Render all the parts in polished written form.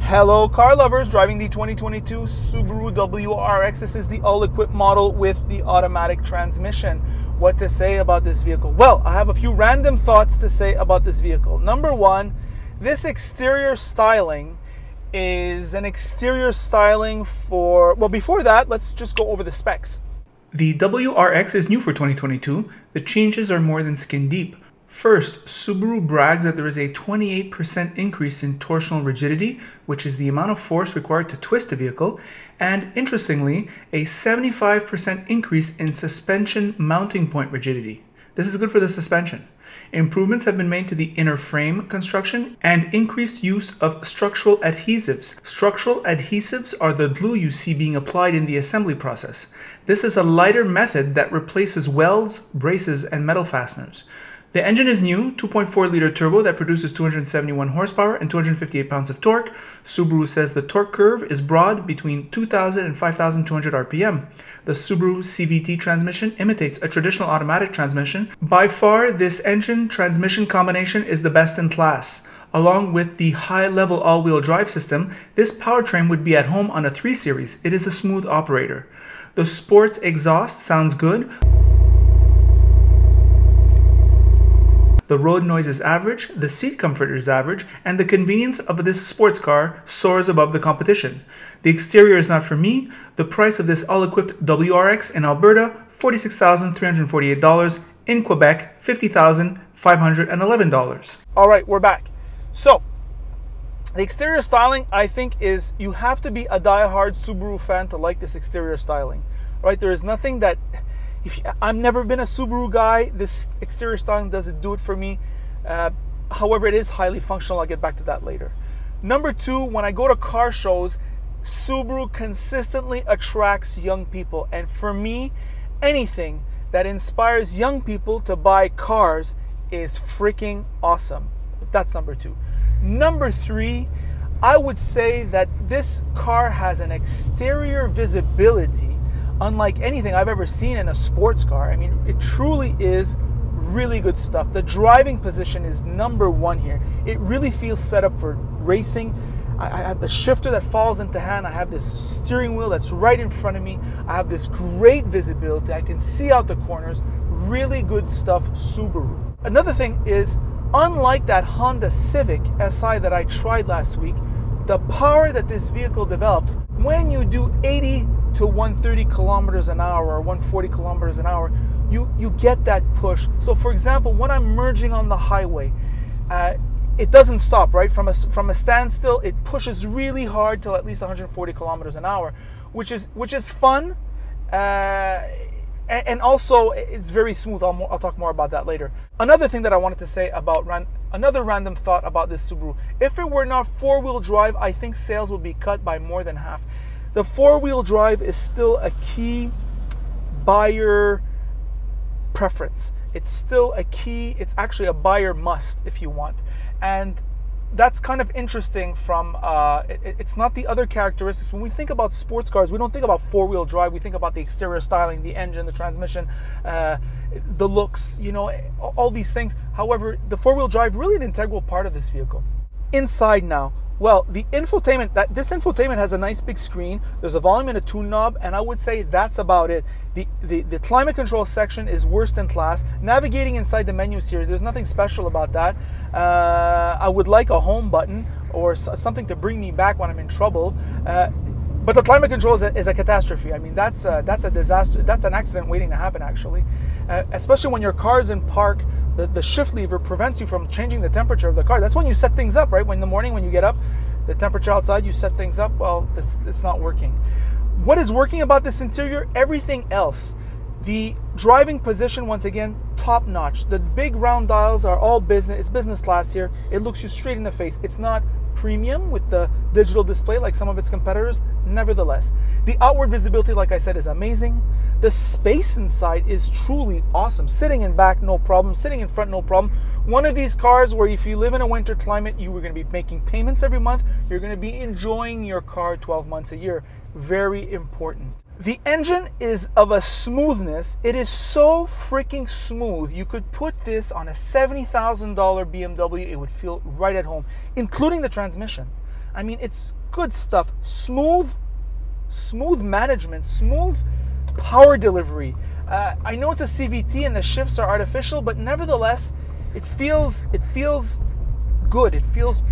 Hello car lovers, driving the 2022 Subaru WRX. This is the all-equipped model with the automatic transmission. What to say about this vehicle? Well, I have a few random thoughts to say about this vehicle. Number one, this exterior styling is an exterior styling for, well, before that, let's just go over the specs. The WRX is new for 2022. The changes are more than skin deep. First, Subaru brags that there is a 28% increase in torsional rigidity, which is the amount of force required to twist a vehicle, and interestingly, a 75% increase in suspension mounting point rigidity. This is good for the suspension. Improvements have been made to the inner frame construction and increased use of structural adhesives. Structural adhesives are the glue you see being applied in the assembly process. This is a lighter method that replaces welds, braces, and metal fasteners. The engine is new, 2.4-liter turbo that produces 271 horsepower and 258 pounds of torque. Subaru says the torque curve is broad between 2,000 and 5,200 RPM. The Subaru CVT transmission imitates a traditional automatic transmission. By far, this engine-transmission combination is the best in class. Along with the high-level all-wheel drive system, this powertrain would be at home on a 3 Series. It is a smooth operator. The sports exhaust sounds good. The road noise is average, the seat comfort is average, and the convenience of this sports car soars above the competition. The exterior is not for me. The price of this all-equipped WRX in Alberta, $46,348. In Quebec, $50,511. All right, we're back. So, the exterior styling, I think, is you have to be a die-hard Subaru fan to like this exterior styling. Right? There is nothing that... I've never been a Subaru guy. This exterior styling doesn't do it for me. However, it is highly functional. I'll get back to that later. Number two, when I go to car shows, Subaru consistently attracts young people. And for me, anything that inspires young people to buy cars is freaking awesome. That's number two. Number three, I would say that this car has an exterior visibility unlike anything I've ever seen in a sports car. I mean, it truly is really good stuff. The driving position is number one here. It really feels set up for racing. I have the shifter that falls into hand. I have this steering wheel that's right in front of me. I have this great visibility. I can see out the corners. Really good stuff, Subaru. Another thing is, unlike that Honda Civic SI that I tried last week, the power that this vehicle develops when you do 80 to 130 kilometers an hour or 140 kilometers an hour, you get that push. So for example, when I'm merging on the highway, it doesn't stop, right? From a standstill, it pushes really hard till at least 140 kilometers an hour, which is fun. And also it's very smooth. I'll talk more about that later. Another thing that I wanted to say about another random thought about this Subaru. If it were not four-wheel drive, I think sales would be cut by more than half. The four-wheel drive is still a key buyer preference. It's still a key, it's actually a buyer must if you want. And that's kind of interesting from, it's not the other characteristics. When we think about sports cars, we don't think about four-wheel drive. We think about the exterior styling, the engine, the transmission, the looks, you know, all these things. However, the four-wheel drive really an integral part of this vehicle. Inside now, well, the infotainment, this infotainment has a nice big screen. There's a volume and a tune knob, and I would say that's about it. The climate control section is worst in class. Navigating inside the menus here, there's nothing special about that. I would like a home button or something to bring me back when I'm in trouble. But the climate control is a catastrophe. I mean, that's a disaster. That's an accident waiting to happen, actually. Especially when your car's in park, the shift lever prevents you from changing the temperature of the car. That's when you set things up, right? When in the morning, when you get up, the temperature outside, you set things up. Well, it's not working. What is working about this interior? Everything else. The driving position, once again, top notch. The big round dials are all business. It's business class here. It looks you straight in the face. It's not premium with the digital display like some of its competitors. Nevertheless, the outward visibility, like I said, is amazing. The space inside is truly awesome. Sitting in back, no problem. Sitting in front, no problem. One of these cars where if you live in a winter climate, you were going to be making payments every month. You're going to be enjoying your car 12 months a year. Very important. The engine is of a smoothness. It is so freaking smooth. You could put this on a $70,000 BMW. It would feel right at home, including the transmission. I mean, it's good stuff. Smooth management, smooth power delivery. I know it's a CVT and the shifts are artificial, but nevertheless, it feels good. It feels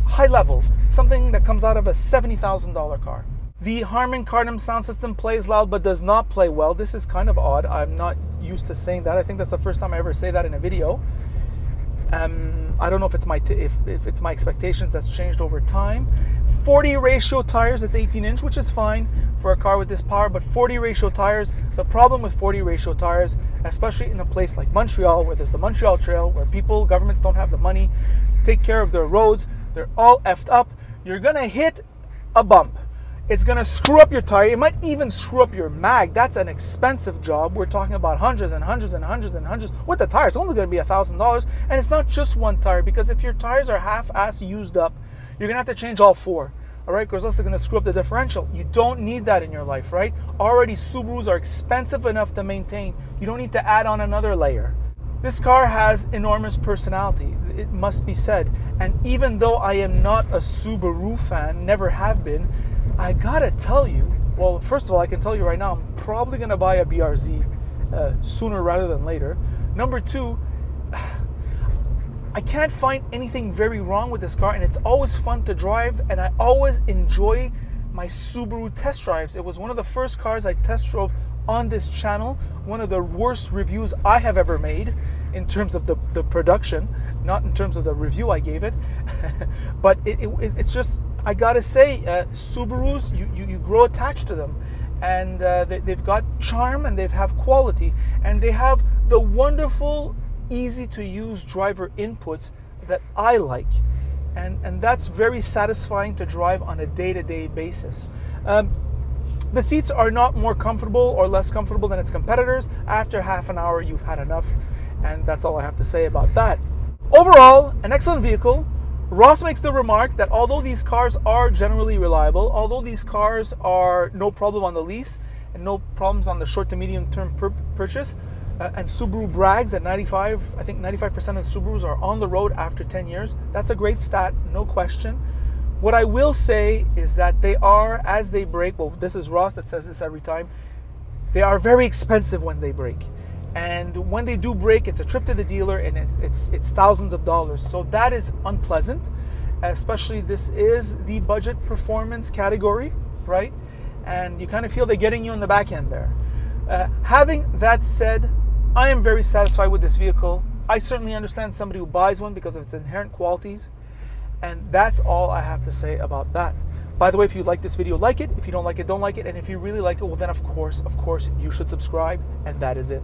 high level, something that comes out of a $70,000 car. The Harman Kardon sound system plays loud but does not play well. This is kind of odd. I'm not used to saying that. I think that's the first time I ever say that in a video. I don't know if it's if it's my expectations that's changed over time. 40 ratio tires, it's 18-inch, which is fine for a car with this power, but 40 ratio tires, the problem with 40 ratio tires, especially in a place like Montreal, where there's the Montreal Trail, where governments don't have the money to take care of their roads, they're all effed up, you're gonna hit a bump. It's gonna screw up your tire. It might even screw up your mag. That's an expensive job. We're talking about hundreds and hundreds and hundreds and hundreds. With the tire, it's only gonna be $1,000. And it's not just one tire, because if your tires are half-ass used up, you're gonna have to change all four. All right, because else they're gonna screw up the differential. You don't need that in your life, right? Already Subarus are expensive enough to maintain. You don't need to add on another layer. This car has enormous personality, it must be said. And even though I am not a Subaru fan, never have been, I gotta tell you, well, first of all, I can tell you right now, I'm probably gonna buy a BRZ sooner rather than later. Number two, I can't find anything very wrong with this car, and it's always fun to drive, and I always enjoy my Subaru test drives. It was one of the first cars I test drove on this channel, one of the worst reviews I have ever made in terms of the production, not in terms of the review I gave it. But it's just, I gotta say, Subarus, you grow attached to them, and they've got charm, and they have quality, and they have the wonderful, easy to use driver inputs that I like, and that's very satisfying to drive on a day-to-day basis. The seats are not more comfortable or less comfortable than its competitors. After half an hour, you've had enough, and that's all I have to say about that. Overall, an excellent vehicle. Ross makes the remark that although these cars are generally reliable, although these cars are no problem on the lease and no problems on the short to medium term purchase, and Subaru brags that 95% of Subarus are on the road after 10 years. That's a great stat, no question. What I will say is that they are, as they break, well, this is Ross that says this every time, they are very expensive when they break. And when they do break, it's a trip to the dealer, and it's thousands of dollars. So that is unpleasant, especially this is the budget performance category, right? And you kind of feel they're getting you in the back end there. Having that said, I am very satisfied with this vehicle. I certainly understand somebody who buys one because of its inherent qualities. And that's all I have to say about that. By the way, if you like this video, like it. If you don't like it, don't like it. And if you really like it, well then of course, you should subscribe. And that is it.